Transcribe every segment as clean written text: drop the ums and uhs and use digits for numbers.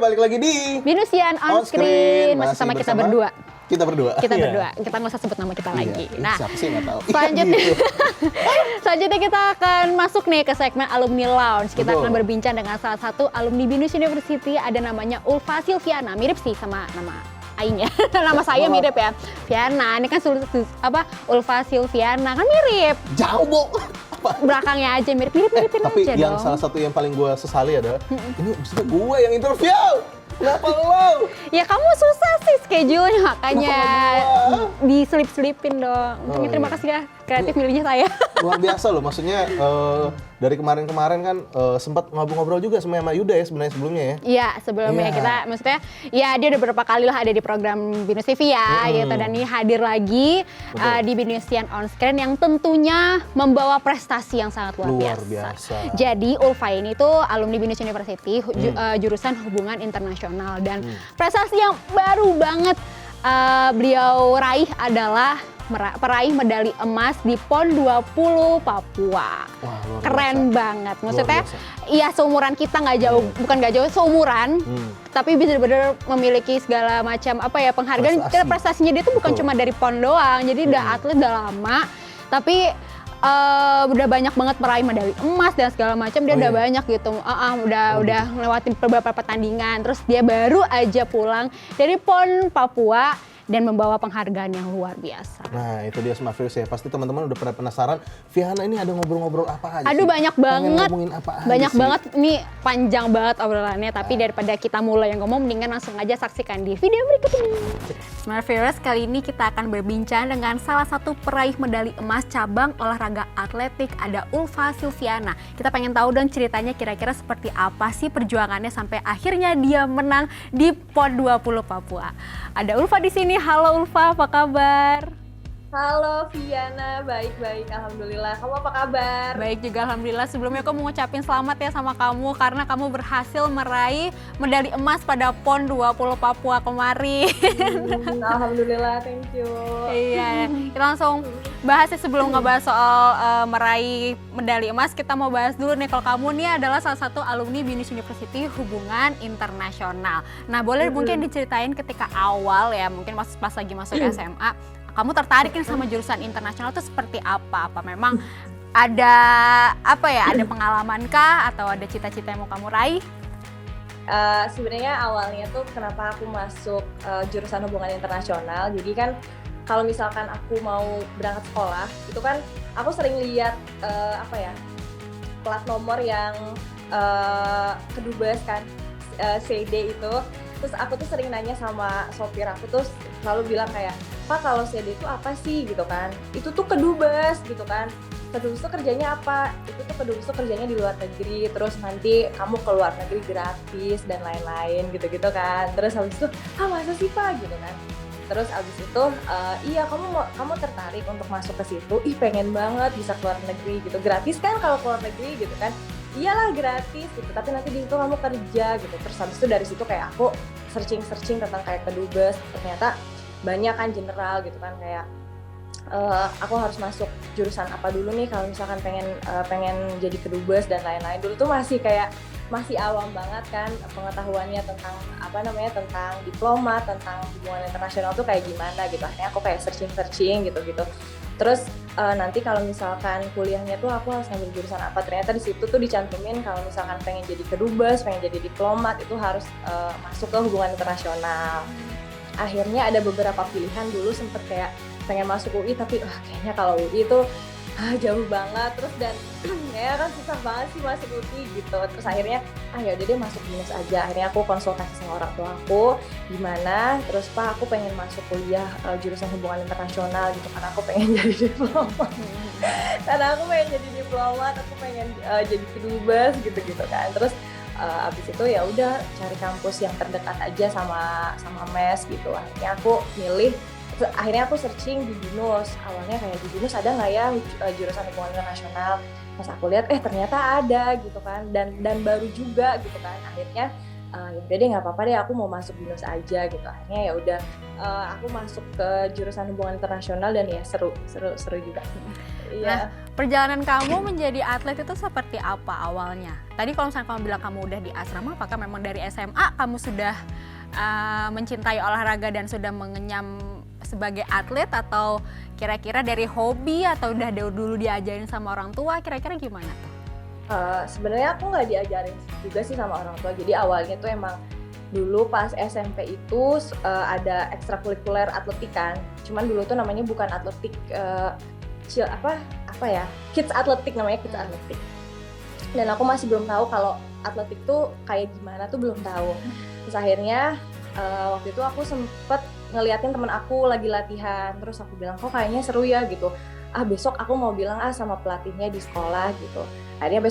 balik lagi di Binusian on screen. Masih sama kita berdua. Kita berdua. Kita nggak usah sebut nama kita lagi. Iya. Nah, Siapa sih nggak tahu. Selanjutnya, Gitu. selanjutnya kita akan masuk nih ke segmen Alumni Lounge. Kita Betul. akan berbincang dengan salah satu alumni Binus University. Ada namanya Ulfa Silviana. Mirip sih sama nama Aing ya. Nama saya mirip ya. Viana. Ini kan Ulfa Silviana kan mirip. Jauh, Bo. Belakangnya aja mirip Tapi aja yang dong. salah satu yang paling gue sesali adalah ini maksudnya gue yang interview. Kenapa lo? Ya kamu susah sih schedule-nya, makanya Kenapa diselip-selipin dong. Oh, Terima iya. kasih ya kreatif milihnya saya. Luar biasa loh, maksudnya dari kemarin-kemarin kan sempat ngobrol-ngobrol juga sama Yuda ya sebenarnya sebelumnya ya. Iya, sebelumnya Iya. kita maksudnya ya dia udah beberapa kali lah ada di program Binus TV ya gitu, dan ini hadir lagi Betul. di Binusian on screen yang tentunya membawa prestasi yang sangat luar Luar biasa. Jadi Ulfa ini tuh alumni Binus University jurusan hubungan internasional, dan prestasi yang baru banget beliau raih adalah peraih medali emas di PON 20 Papua. Wah, luar Keren biasa. banget. Maksudnya biasa. iya seumuran kita nggak jauh, bukan nggak jauh, seumuran. Tapi benar-benar memiliki segala macam penghargaan. Prestasi. Karena prestasinya dia tuh bukan Betul. cuma dari PON doang. Jadi udah atlet udah lama. Tapi udah banyak banget meraih medali emas dan segala macam. Dia udah banyak gitu. Udah ngelewatin beberapa pertandingan. Terus dia baru aja pulang dari PON Papua dan membawa penghargaan yang luar biasa. Nah, itu dia Smart Viewers ya. Pasti teman-teman udah pada penasaran, Viana ini ada ngobrol-ngobrol apa aja Aduh sih? banyak Pengen banget, ngomongin apa aja banyak sih? banget, ini panjang banget obrolannya. Tapi daripada kita mulai yang ngomong, mendingan langsung aja saksikan di video berikut ini. Smart Viewers, kali ini kita akan berbincang dengan salah satu peraih medali emas cabang olahraga atletik, ada Ulfa Silviana. Kita pengen tahu dong ceritanya kira-kira seperti apa sih perjuangannya sampai akhirnya dia menang di PON 20 Papua. Ada Ulfa di sini. Halo Ulfa, apa kabar? Halo Viana, baik-baik, alhamdulillah. Kamu apa kabar? Baik juga alhamdulillah. Sebelumnya aku mau ngucapin selamat ya sama kamu karena kamu berhasil meraih medali emas pada PON 20 Papua kemarin. Alhamdulillah, thank you. Iya, kita langsung bahas ya sebelum ngebahas soal meraih medali emas. Kita mau bahas dulu nih, kalau kamu nih adalah salah satu alumni Binus University Hubungan Internasional. Nah, boleh mungkin diceritain ketika awal ya, mungkin pas lagi masuk SMA, kamu tertarik nih sama jurusan internasional itu seperti apa? Apa memang ada ada pengalaman kah atau ada cita-cita yang mau kamu raih? Sebenarnya awalnya tuh kenapa aku masuk jurusan hubungan internasional. Jadi kan kalau misalkan aku mau berangkat sekolah, itu kan aku sering lihat plat nomor yang kedubes kan, CD itu. Terus aku tuh sering nanya sama sopir aku, tuh selalu bilang kayak, Pak kalau CD itu apa sih gitu kan? Itu tuh kedubes gitu kan. Kedubes tuh kerjanya apa? Itu tuh kedubes tuh kerjanya di luar negeri, terus nanti kamu ke luar negeri gratis dan lain-lain gitu-gitu kan. Terus habis itu, masa sih Pak gitu kan. Terus abis itu, iya kamu tertarik untuk masuk ke situ? Ih pengen banget bisa ke luar negeri gitu. Gratis kan kalau ke luar negeri gitu kan? Iyalah gratis gitu, tapi nanti di situ kamu kerja gitu. Terus habis itu dari situ kayak aku searching tentang kayak kedubes, ternyata banyak kan general gitu kan, kayak aku harus masuk jurusan apa dulu nih kalau misalkan pengen jadi kedubes dan lain-lain. Dulu tuh masih awam banget kan pengetahuannya tentang tentang diplomat, tentang hubungan internasional tuh kayak gimana gitu. Akhirnya aku kayak searching gitu. Terus nanti kalau misalkan kuliahnya tuh aku harus ngambil jurusan apa, ternyata di situ tuh dicantumin kalau misalkan pengen jadi kedubes, pengen jadi diplomat itu harus masuk ke hubungan internasional. Akhirnya ada beberapa pilihan, dulu sempet kayak pengen masuk UI, tapi kayaknya kalau UI itu jauh banget, terus dan kayaknya kan susah banget sih masuk UI gitu. Terus akhirnya ya udah deh masuk Binus aja. Akhirnya aku konsultasi sama orang tua aku gimana, terus Pak aku pengen masuk kuliah jurusan hubungan internasional gitu karena aku pengen jadi diplomat. Karena aku pengen jadi diplomat, aku pengen jadi kedubes gitu kan. Terus abis itu ya udah cari kampus yang terdekat aja sama mes gitu. Akhirnya aku milih, akhirnya aku searching di Binus. Awalnya kayak di Binus ada nggak ya jurusan hubungan internasional. Pas aku lihat ternyata ada gitu kan, dan baru juga gitu kan. Akhirnya Ya udah deh nggak apa-apa deh, aku mau masuk binus aja gitu. Akhirnya ya udah aku masuk ke jurusan hubungan internasional dan ya seru juga. Nah, perjalanan kamu menjadi atlet itu seperti apa awalnya? Tadi kalau misalnya kamu bilang kamu udah di asrama, apakah memang dari SMA kamu sudah mencintai olahraga dan sudah mengenyam sebagai atlet, atau kira-kira dari hobi atau udah dulu diajarin sama orang tua, kira-kira gimana tuh? Sebenarnya aku nggak diajarin juga sih sama orang tua. Jadi awalnya tuh emang dulu pas SMP itu ada ekstrakurikuler atletik kan. Cuman dulu tuh namanya bukan atletik, apa ya, kids atletik namanya, kids atletik. Dan aku masih belum tahu kalau atletik tuh kayak gimana tuh, belum tahu. Terus akhirnya waktu itu aku sempet ngeliatin temen aku lagi latihan, terus aku bilang kok kayaknya seru ya gitu. Besok aku mau bilang sama pelatihnya di sekolah gitu. Akhirnya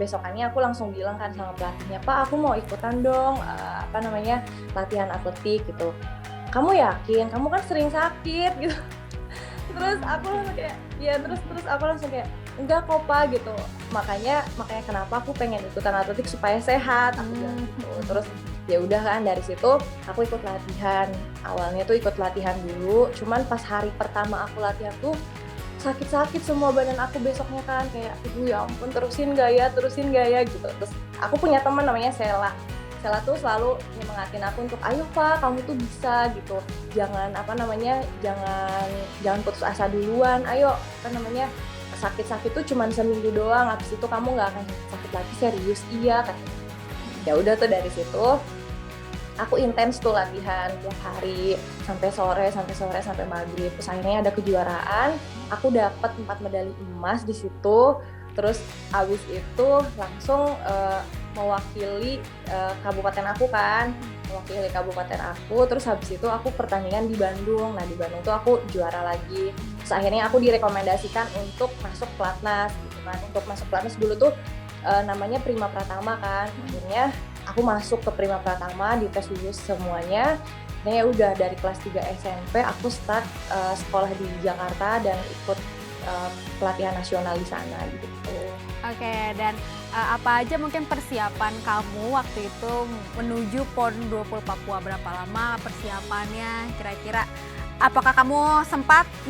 besokannya aku langsung bilang kan sama pelatihnya, Pak aku mau ikutan dong latihan atletik gitu. Kamu yakin? Kamu kan sering sakit gitu. Terus aku langsung kayak, ya terus aku langsung kayak, enggak kok Pak gitu. Makanya kenapa aku pengen ikutan atletik supaya sehat, aku bilang gitu. Terus ya udah kan, dari situ aku ikut latihan. Awalnya tuh ikut latihan dulu, cuman pas hari pertama aku latihan tuh sakit-sakit semua badan aku besoknya kan, kayak ya ampun terusin gak ya gitu. Terus aku punya teman namanya Sela tuh selalu nyemangatin aku untuk ayo Pak kamu tuh bisa gitu, jangan putus asa duluan, ayo sakit-sakit tuh cuman seminggu doang, habis itu kamu nggak akan sakit lagi, serius, iya kan. Ya udah tuh dari situ aku intens tuh latihan tiap hari sampai sore sampai maghrib. Terus akhirnya ada kejuaraan, aku dapat 4 medali emas di situ. Terus abis itu langsung mewakili kabupaten aku kan, terus habis itu aku pertandingan di Bandung. Nah di Bandung tuh aku juara lagi. Terus akhirnya aku direkomendasikan untuk masuk pelatnas gitu kan. Untuk masuk pelatnas dulu tuh namanya Prima Pratama kan. Akhirnya aku masuk ke Prima Pratama, dites lulus semuanya. Nah ya udah dari kelas 3 SMP aku start sekolah di Jakarta dan ikut pelatihan nasional di sana gitu. Oke, dan apa aja mungkin persiapan kamu waktu itu menuju PON 20 Papua? Berapa lama persiapannya kira-kira? Apakah kamu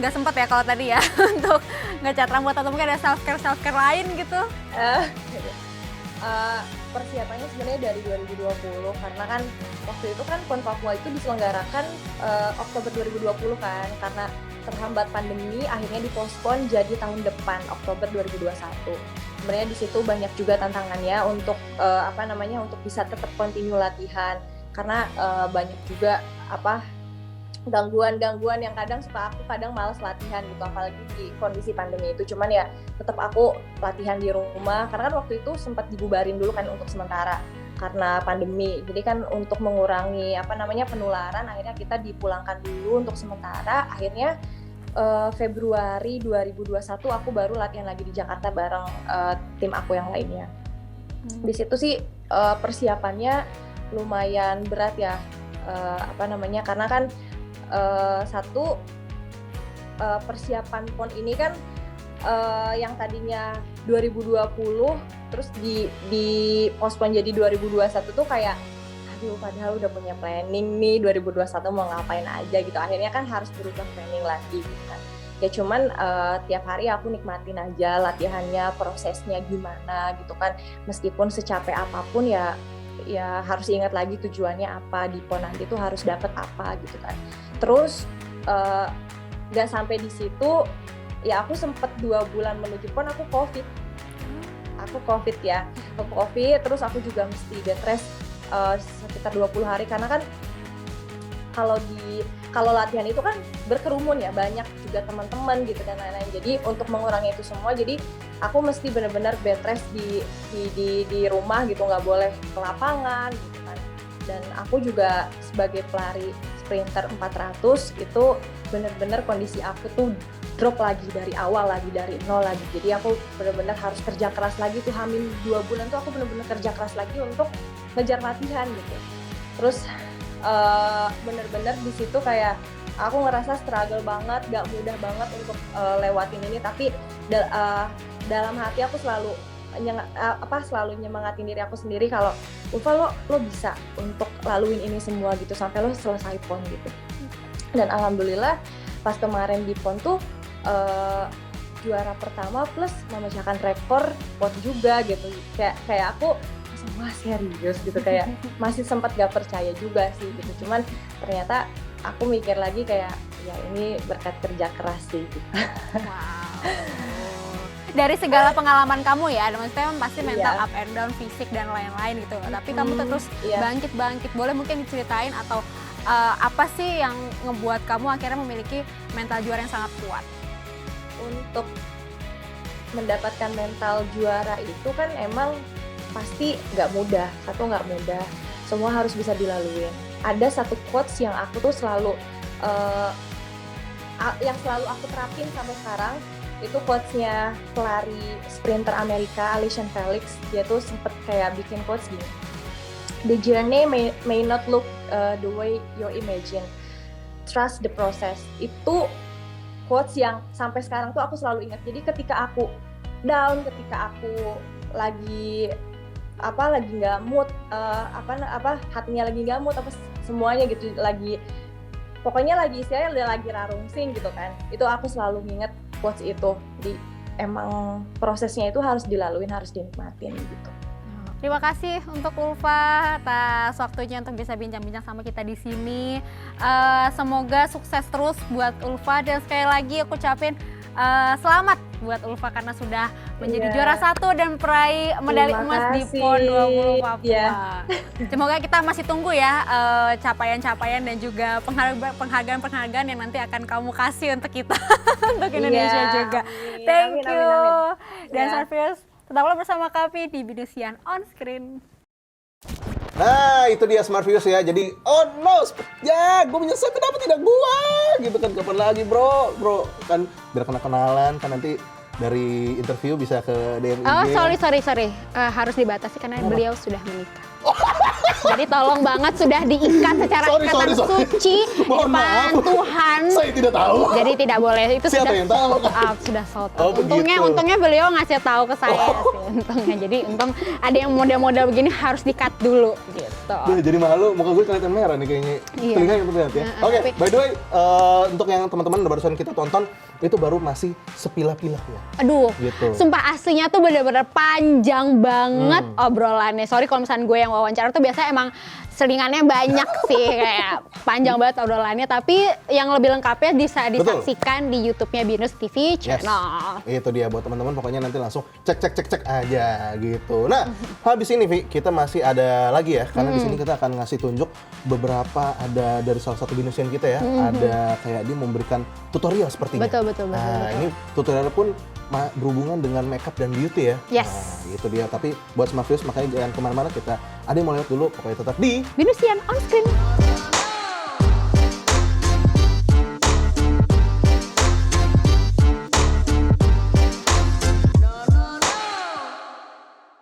nggak sempat ya kalau tadi ya untuk ngecat rambut, atau mungkin ada self-care lain gitu? Persiapannya sebenarnya dari 2020, karena kan waktu itu kan PON Papua itu diselenggarakan Oktober 2020 kan, karena terhambat pandemi akhirnya dipospon jadi tahun depan Oktober 2021. Sebenarnya di situ banyak juga tantangannya untuk untuk bisa tetap continue latihan, karena banyak juga gangguan yang aku kadang malas latihan gitu, apalagi di kondisi pandemi itu. Cuman ya tetap aku latihan di rumah, karena kan waktu itu sempat dibubarin dulu kan untuk sementara karena pandemi. Jadi kan untuk mengurangi penularan, akhirnya kita dipulangkan dulu untuk sementara. Akhirnya Februari 2021 aku baru latihan lagi di Jakarta bareng tim aku yang lainnya. Di situ sih persiapannya lumayan berat ya, karena kan persiapan PON ini kan yang tadinya 2020 terus di pospon jadi 2021 tuh kayak padahal udah punya planning nih 2021 mau ngapain aja gitu. Akhirnya kan harus berubah planning lagi gitu kan. Ya cuman tiap hari aku nikmatin aja latihannya, prosesnya gimana gitu kan. Meskipun secapek apapun ya harus ingat lagi tujuannya apa, di PON nanti tuh harus dapet apa gitu kan. Terus gak sampai di situ, ya aku sempet 2 bulan menuju PON aku COVID. Aku COVID, terus aku juga mesti bed rest sekitar 20 hari, karena kan kalau latihan itu kan berkerumun ya, banyak juga teman-teman gitu dan lain-lain. Jadi untuk mengurangi itu semua, jadi aku mesti benar-benar bed rest di rumah gitu, nggak boleh ke lapangan gitu kan. Dan aku juga sebagai pelari sprinter 400 itu benar-benar kondisi aku tuh drop lagi dari awal lagi, dari nol lagi. Jadi aku benar-benar harus kerja keras lagi tuh, hamil 2 bulan tuh aku benar-benar kerja keras lagi untuk ngejar latihan gitu. Terus benar-benar di situ kayak aku ngerasa struggle banget, gak mudah banget untuk lewatin ini. Tapi dalam hati aku selalu selalu nyemangatin diri aku sendiri kalau Ulfa lo bisa untuk laluin ini semua gitu sampai lo selesai PON gitu. Dan alhamdulillah pas kemarin di PON tuh juara pertama plus memecahkan rekor PON juga gitu. Kayak aku wah serius gitu, kayak masih sempat gak percaya juga sih gitu. Cuman ternyata aku mikir lagi kayak ya ini berkat kerja keras sih gitu. Wow. Dari segala pengalaman kamu ya, maksudnya pasti mental up and down, fisik dan lain-lain gitu. Tapi kamu tuh terus bangkit. Boleh mungkin diceritain atau apa sih yang ngebuat kamu akhirnya memiliki mental juara yang sangat kuat? Untuk mendapatkan mental juara itu kan emang pasti nggak mudah. Satu nggak mudah, semua harus bisa dilaluin. Ada satu quotes yang aku tuh selalu aku terapin sampai sekarang. Itu quotes-nya pelari sprinter Amerika Allyson Felix. Dia tuh sempet kayak bikin quotes gini, "The journey may not look the way you imagine. Trust the process." Itu quotes yang sampai sekarang tuh aku selalu ingat. Jadi ketika aku down, ketika aku lagi nggak mood, hatinya lagi nggak mood, semuanya gitu, pokoknya lagi istilahnya udah lagi rarungsing gitu kan, itu aku selalu nginget quotes itu. Jadi emang prosesnya itu harus dilaluin, harus dinikmatin gitu. Terima kasih untuk Ulfa atas waktunya untuk bisa bincang-bincang sama kita di sini. Semoga sukses terus buat Ulfa, dan sekali lagi aku ucapin selamat buat Ulfa karena sudah menjadi juara 1 dan peraih medali emas di PON 20 Papua. Semoga kita masih tunggu ya capaian-capaian dan juga penghargaan-penghargaan yang nanti akan kamu kasih untuk kita untuk Indonesia juga. Thank you. Dan Sarvius, tetaplah bersama kami di Binusian On Screen. Nah, itu dia Smartviewers ya. Jadi, oh no, ya gue menyesal kenapa tidak gua? Gitu kan, kapan lagi bro? Kan biar kenalan kan nanti dari interview bisa ke DM IG. Oh, sorry. Harus dibatasi karena beliau sudah menikah. Jadi tolong banget sudah diikat secara ikatan suci di depan Tuhan. Saya tidak tahu. Jadi tidak boleh. Itu siapa sudah yang tahu? Sudah sold Oh, out. Untungnya beliau ngasih tahu ke saya sih. Untungnya. Jadi untung ada yang model-model begini harus di-cut dulu gitu. Duh, jadi malu, muka gue kelihatan merah nih kayaknya. Iya. Telinganya terlihat ya. Oke, by the way, untuk yang teman-teman barusan kita tonton, itu baru masih sepilah-pilah ya. Aduh, gitu. Sumpah aslinya tuh bener-bener panjang banget obrolannya. Sorry kalau misalnya gue yang wawancara tuh biasanya emang selingannya banyak sih, kayak panjang banget obrolannya. Tapi yang lebih lengkapnya bisa disaksikan di YouTube-nya Binus TV channel. Itu dia buat teman-teman, pokoknya nanti langsung cek aja gitu. Nah, habis ini Vi, kita masih ada lagi ya, karena di sini kita akan ngasih tunjuk beberapa, ada dari salah satu Binusian kita ya, ada kayak dia memberikan tutorial sepertinya. Betul. Nah, ini tutorial pun berhubungan dengan makeup dan beauty ya. Yes. Nah, itu dia. Tapi buat Smartviewers makanya jangan kemana-mana, kita ada yang mau lihat dulu, pokoknya tetap di Binusian On Screen.